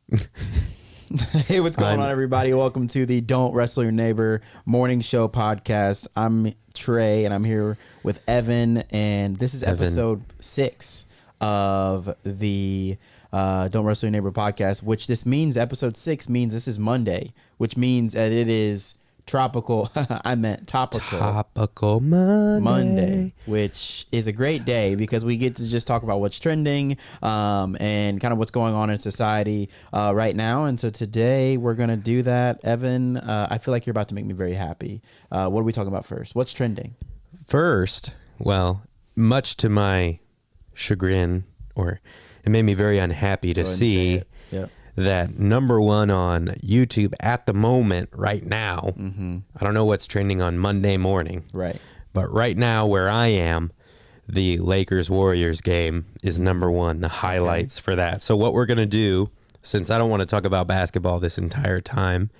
Hey, what's going on, everybody? Welcome to the Don't Wrestle Your Neighbor Morning Show podcast. I'm Trey, and I'm here with Evan, and this is episode 6 of the Don't Wrestle Your Neighbor podcast, which this means episode 6 means this is Monday, which means that it is topical Monday, which is a great day because we get to just talk about what's trending and kind of what's going on in society right now. And so today we're going to do that. Evan, I feel like you're about to make me very happy. What are we talking about first? What's trending? First, well, much to my chagrin, or it made me very unhappy to see that number one on YouTube at the moment right now. Mm-hmm. I don't know what's trending on Monday morning. Right. But right now where I am, the Lakers-Warriors game is number one, the highlights for that. So what we're going to do, since I don't want to talk about basketball this entire time,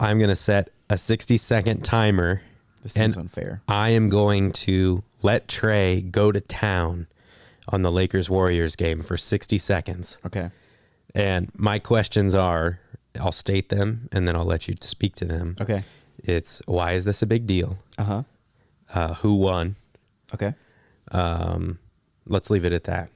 I'm going to set a 60-second timer. This seems unfair. I am going to let Trey go to town on the Lakers-Warriors game for 60 seconds. Okay. And my questions are, I'll state them, and then I'll let you speak to them. Okay. It's, why is this a big deal? Uh-huh. Who won? Okay. Let's leave it at that.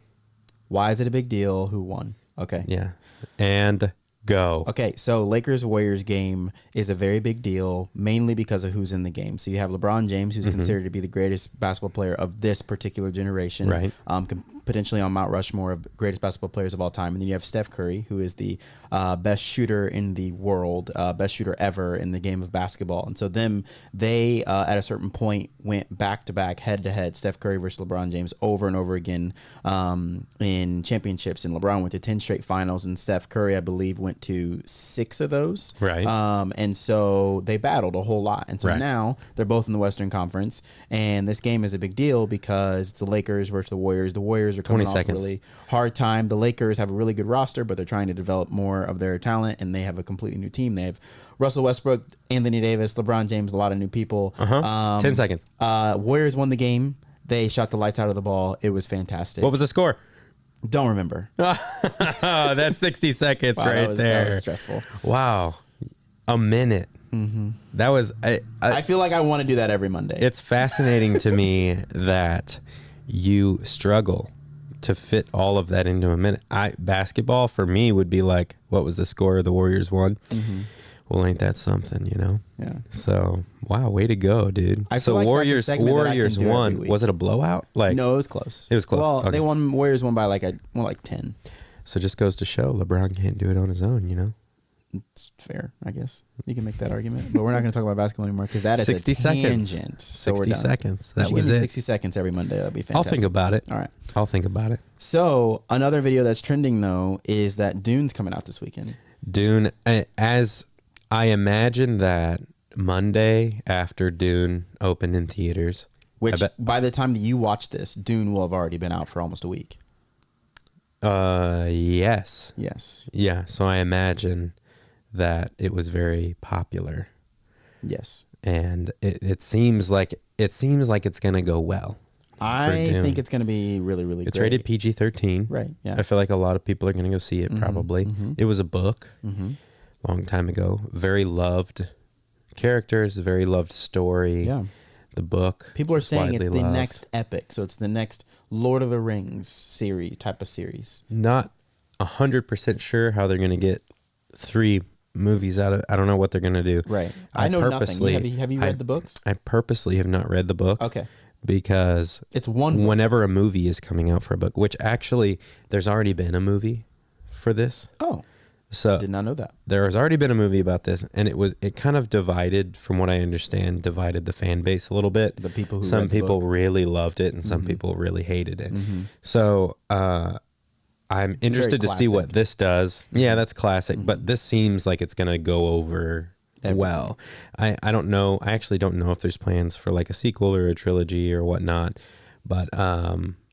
Why is it a big deal? Who won? Okay. Yeah. And go. Okay, so Lakers-Warriors game is a very big deal, mainly because of who's in the game. So you have LeBron James, who's considered to be the greatest basketball player of this particular generation. Right. Potentially on Mount Rushmore of greatest basketball players of all time. And then you have Steph Curry, who is the best shooter in the world, best shooter ever in the game of basketball. And so they at a certain point went back-to-back, head-to-head, Steph Curry versus LeBron James over and over again in championships. And LeBron went to 10 straight finals, and Steph Curry, I believe, went to 6 of those. Right. And so they battled a whole lot. And so now they're both in the Western Conference. And this game is a big deal because it's the Lakers versus the Warriors. The Warriors are coming off a really hard time. The Lakers have a really good roster, but they're trying to develop more of their talent, and they have a completely new team. They have Russell Westbrook, Anthony Davis, LeBron James, a lot of new people. 10 seconds. Warriors won the game. They shot the lights out of the ball. It was fantastic. What was the score? Don't remember. That's 60 seconds there. That was stressful. Wow. A minute. Mm-hmm. That was... I feel like I want to do that every Monday. It's fascinating to me that you struggle to fit all of that into a minute. Basketball for me would be like, what was the score? The Warriors won. Mm-hmm. Well, ain't that something, you know? Yeah. So, wow, way to go, dude. So like Warriors won. Was it a blowout? Like, no, it was close. It was close. Well, they won. Warriors won by like 10. So just goes to show LeBron can't do it on his own, you know? It's fair, I guess. You can make that argument, but we're not going to talk about basketball anymore because that is 60 a tangent. Seconds. So 60 seconds. That was give me it. 60 seconds every Monday. That'd be fantastic. I'll think about it. All right. I'll think about it. So another video that's trending though is that Dune's coming out this weekend. Dune, as I imagine that Monday after Dune opened in theaters, which by the time that you watch this, Dune will have already been out for almost a week. Yes. Yes. Yeah. So I imagine that it was very popular. Yes. And it seems like it's gonna go well. I think it's gonna be really, really It's great. rated PG-13. Right. Yeah. I feel like a lot of people are gonna go see it probably. Mm-hmm. It was a book long time ago. Very loved characters, very loved story. Yeah. The book. People are saying it's the loved. next epic. So it's the next Lord of the Rings type of series. Not 100% sure how they're gonna get 3 movies out of. I don't know what they're gonna do. Right. I know nothing. Have you read the books? I purposely have not read the book. Okay. Because it's one book. Whenever a movie is coming out for a book, which actually there's already been a movie for this. Oh. So I did not know that. There has already been a movie about this, and it kind of divided, from what I understand, the fan base a little bit. The people who some people really loved it, and some people really hated it. Mm-hmm. So I'm interested to see what this does. Yeah, that's classic, but this seems like it's gonna go over well. I don't know. I actually don't know if there's plans for like a sequel or a trilogy or whatnot, but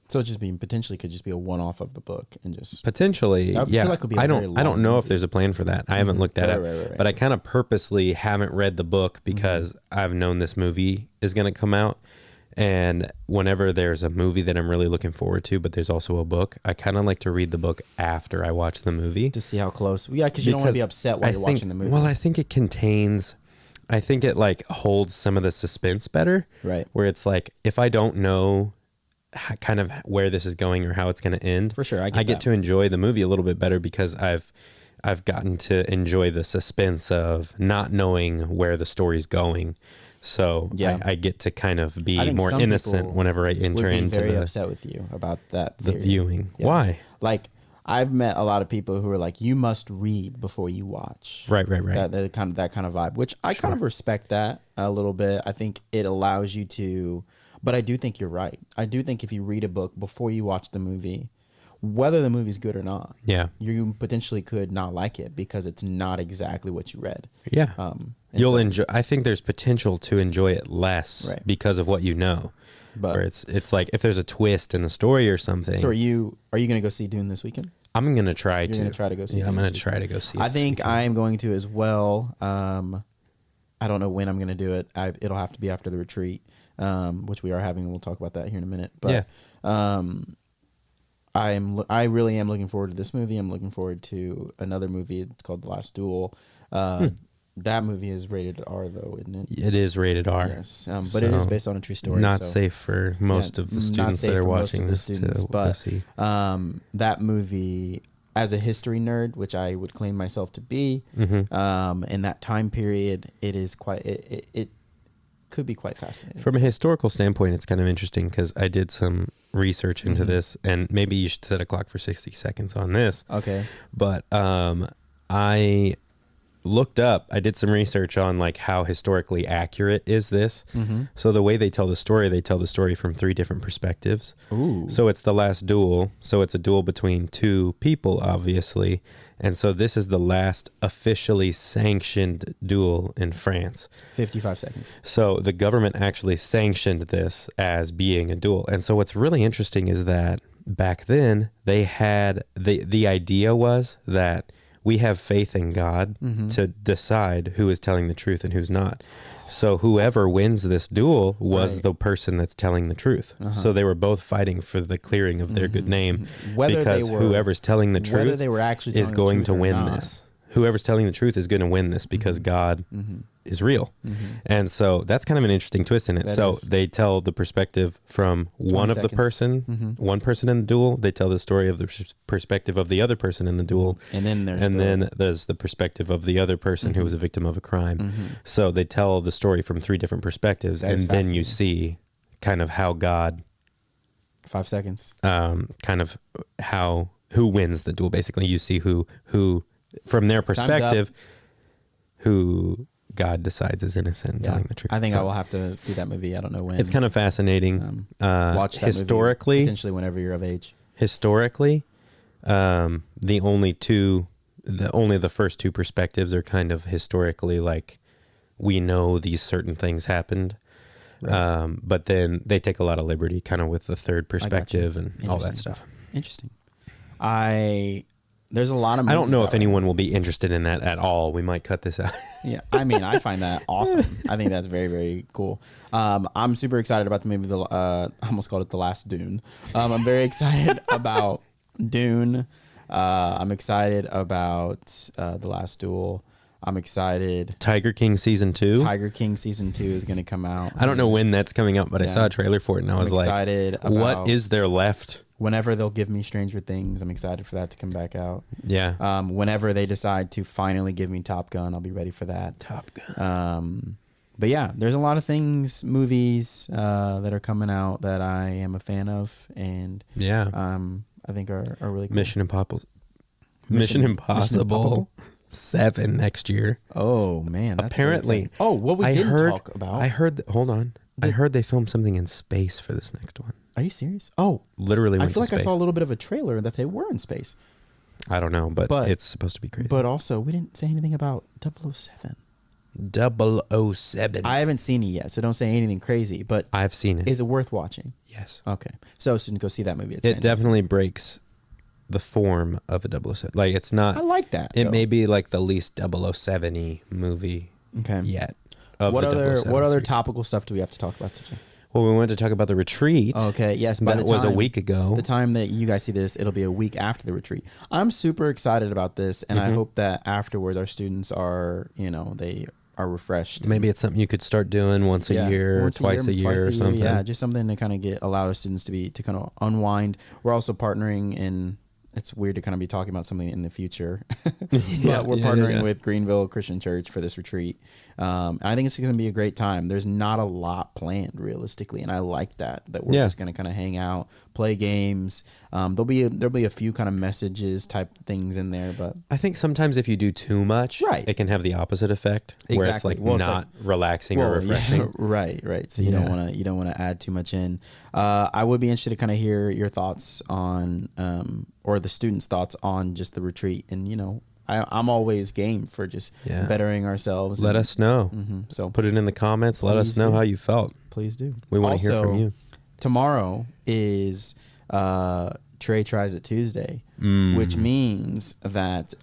so it potentially could just be a one-off of the book and just potentially. Yeah, like I don't know if there's a plan for that. I haven't looked that up, but I kind of purposely haven't read the book because I've known this movie is going to come out, And whenever there's a movie that I'm really looking forward to, but there's also a book, I kind of like to read the book after I watch the movie. To see how close. Yeah, because you don't want to be upset while you're watching the movie. Well, I think it like holds some of the suspense better. Right. Where it's like, if I don't know kind of where this is going or how it's going to end. For sure. I get to enjoy the movie a little bit better because I've gotten to enjoy the suspense of not knowing where the story's going. So yeah. I get to kind of be more innocent whenever I enter into very upset with you about that the viewing. Yeah. Why? Like, I've met a lot of people who are like, you must read before you watch. Right. That kind of vibe, which I kind of respect that a little bit. I think it allows you to, but I do think you're right. I do think if you read a book before you watch the movie, whether the movie's good or not, you potentially could not like it because it's not exactly what you read. Yeah. You'll enjoy. I think there's potential to enjoy it less because of what you know. But it's like if there's a twist in the story or something. So are you going to go see Dune this weekend? I'm going to try You're going to try to go see it. Yeah, I'm going to try to go see it. I think I am going to as well. I don't know when I'm going to do it. It'll have to be after the retreat, which we are having. We'll talk about that here in a minute. But I really am looking forward to this movie. I'm looking forward to another movie. It's called The Last Duel. That movie is rated R, though, isn't it? It is rated R. Yes, but it is based on a true story. Not safe for most of the students that are watching this to but, see. That movie, as a history nerd, which I would claim myself to be, in that time period, it is quite. It could be quite fascinating. From a historical standpoint, it's kind of interesting because I did some research into this, and maybe you should set a clock for 60 seconds on this. Okay. But I I did some research on like how historically accurate is this. So the way they tell the story from 3 different perspectives. Ooh. So it's the last duel. So it's a duel between 2 people, obviously. And so this is the last officially sanctioned duel in France. 55 seconds. So the government actually sanctioned this as being a duel. And so what's really interesting is that back then they had the idea was that we have faith in God to decide who is telling the truth and who's not. So whoever wins this duel was the person that's telling the truth. So they were both fighting for the clearing of their good name because whoever's telling the truth is going to win this. Whoever's telling the truth is going to win this because God is real. And so that's kind of an interesting twist in it. They tell the perspective from one person in the duel. They tell the story of the perspective of the other person in the duel. And then there's the perspective of the other person who was a victim of a crime. So they tell the story from 3 different perspectives. And then you see kind of how God 5 seconds. Kind of who wins the duel. Basically, you see who from their perspective, who God decides is innocent and telling the truth. I think I will have to see that movie. I don't know when. It's kind of fascinating. Watch that historically, movie potentially whenever you're of age. Historically, only the first 2 perspectives are kind of historically like we know these certain things happened. Right. But then they take a lot of liberty kind of with the 3rd perspective and all that stuff. Interesting. There's a lot of movies I don't know if anyone will be interested in that at all. We might cut this out. Yeah, I mean, I find that awesome. I think that's very, very cool. I'm super excited about the movie. I almost called it The Last Dune. I'm very excited about Dune. I'm excited about The Last Duel. I'm excited. Tiger King season 2. Tiger King season 2 is going to come out. I don't know when that's coming out, but I saw a trailer for it and I was excited like, what is there left? Whenever they'll give me Stranger Things, I'm excited for that to come back out. Yeah. Whenever they decide to finally give me Top Gun, I'll be ready for that. Top Gun. But yeah, there's a lot of movies that are coming out that I am a fan of, and I think are really cool. Mission Impossible 7 next year. Oh man, that's apparently. Oh, what we didn't talk about. I heard. Hold on. I heard they filmed something in space for this next one. Are you serious? Oh, literally. I feel like I saw a little bit of a trailer that they were in space. I don't know, but it's supposed to be crazy. But also, we didn't say anything about 007. 007. I haven't seen it yet, so don't say anything crazy. But I've seen it. Is it worth watching? Yes. Okay. So shouldn't go see that movie. It definitely breaks the form of a 007. Like it's not. I like that. It may be like the least 007-y movie yet. What other topical stuff do we have to talk about today? Well, we wanted to talk about the retreat. Okay, yes. That was a week ago. The time that you guys see this, it'll be a week after the retreat. I'm super excited about this, and I hope that afterwards our students are, they are refreshed. Maybe it's something you could start doing once a year, or twice a year or something. Yeah, just something to kind of allow the students to kind of unwind. We're also partnering in. It's weird to kind of be talking about something in the future, but we're partnering with Greenville Christian Church for this retreat. I think it's going to be a great time. There's not a lot planned realistically, and I like that we're just going to kind of hang out, play games. There'll be a few kind of messages type things in there, but I think sometimes if you do too much, it can have the opposite effect, where it's like not relaxing or refreshing. Yeah, right. So you don't want to add too much in. I would be interested to kind of hear your thoughts on or the students' thoughts on just the retreat. And, I'm always game for just bettering ourselves. Let us know. So put it in the comments. Let us know how you felt. Please do. We want to hear from you. Tomorrow is Trey Tries It Tuesday, which means that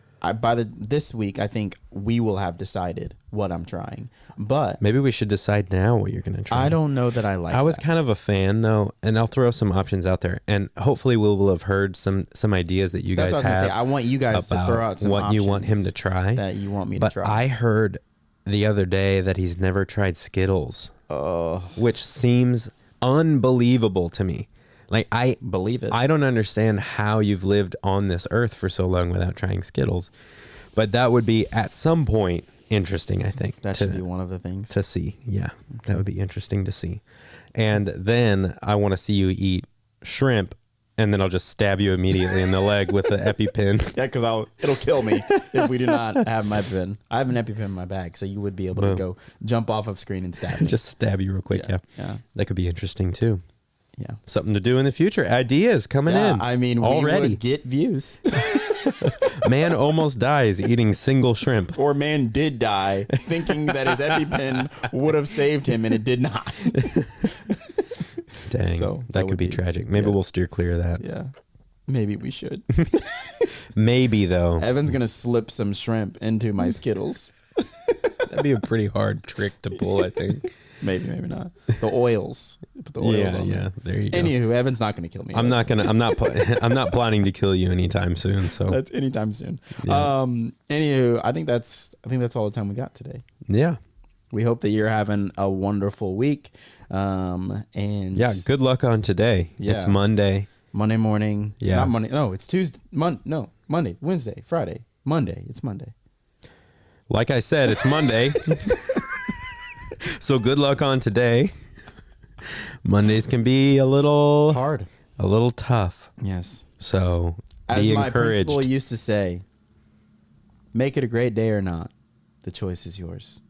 this week, I think we will have decided what I'm trying. But maybe we should decide now what you're going to try. I don't know that I like. I was kind of a fan though, and I'll throw some options out there, and hopefully we'll have heard some ideas that you guys have. Say. I want you guys to throw out some what you want him to try. That you want me to try. But I heard the other day that he's never tried Skittles, which seems unbelievable to me. Like, I believe it. I don't understand how you've lived on this earth for so long without trying Skittles, but that would be at some point interesting. I think that should be one of the things to see. Yeah, that would be interesting to see. And then I want to see you eat shrimp, and then I'll just stab you immediately in the leg with the EpiPen. Yeah, because it'll kill me if we do not have my EpiPen. I have an EpiPen in my bag, so you would be able to go jump off of screen and stab me. Just stab you real quick. Yeah, that could be interesting too. Yeah, something to do in the future. Ideas coming in. I mean, already we would get views. Man almost dies eating single shrimp. Or man did die thinking that his EpiPen would have saved him, and it did not. Dang, so that could be tragic. Maybe we'll steer clear of that. Yeah, maybe we should. Maybe though. Evan's gonna slip some shrimp into my Skittles. That'd be a pretty hard trick to pull, I think. Maybe not. The oils. Put the oils on. Yeah. There you go. Anywho, Evan's not going to kill me. I'm not planning to kill you anytime soon. So that's anytime soon. Yeah. Anywho, I think that's all the time we got today. Yeah. We hope that you're having a wonderful week. And good luck on today. Yeah. It's Monday. Monday morning. Yeah. Not Monday. No, it's Tuesday. Monday, Wednesday, Friday, Monday. It's Monday. Like I said, it's Monday. So good luck on today. Mondays can be a little hard, a little tough. Yes. So as be my encouraged. principal used to say, make it a great day or not. The choice is yours.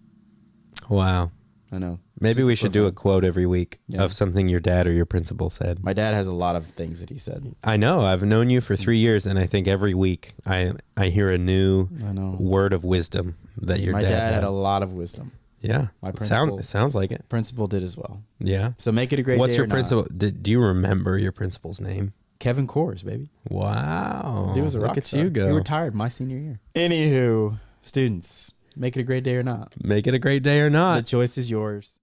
Wow. I know. Maybe we should do a quote every week of something your dad or your principal said. My dad has a lot of things that he said. I know. I've known you for 3 years, and I think every week I hear a new word of wisdom that your dad had. My dad had a lot of wisdom. Yeah, my principal sounds like it. Principal did as well. Yeah. So make it a great day. What's your principal? Do you remember your principal's name? Kevin Kors, baby. Wow. He was a rock star. You go. He retired my senior year. Anywho, students, make it a great day or not. Make it a great day or not. The choice is yours.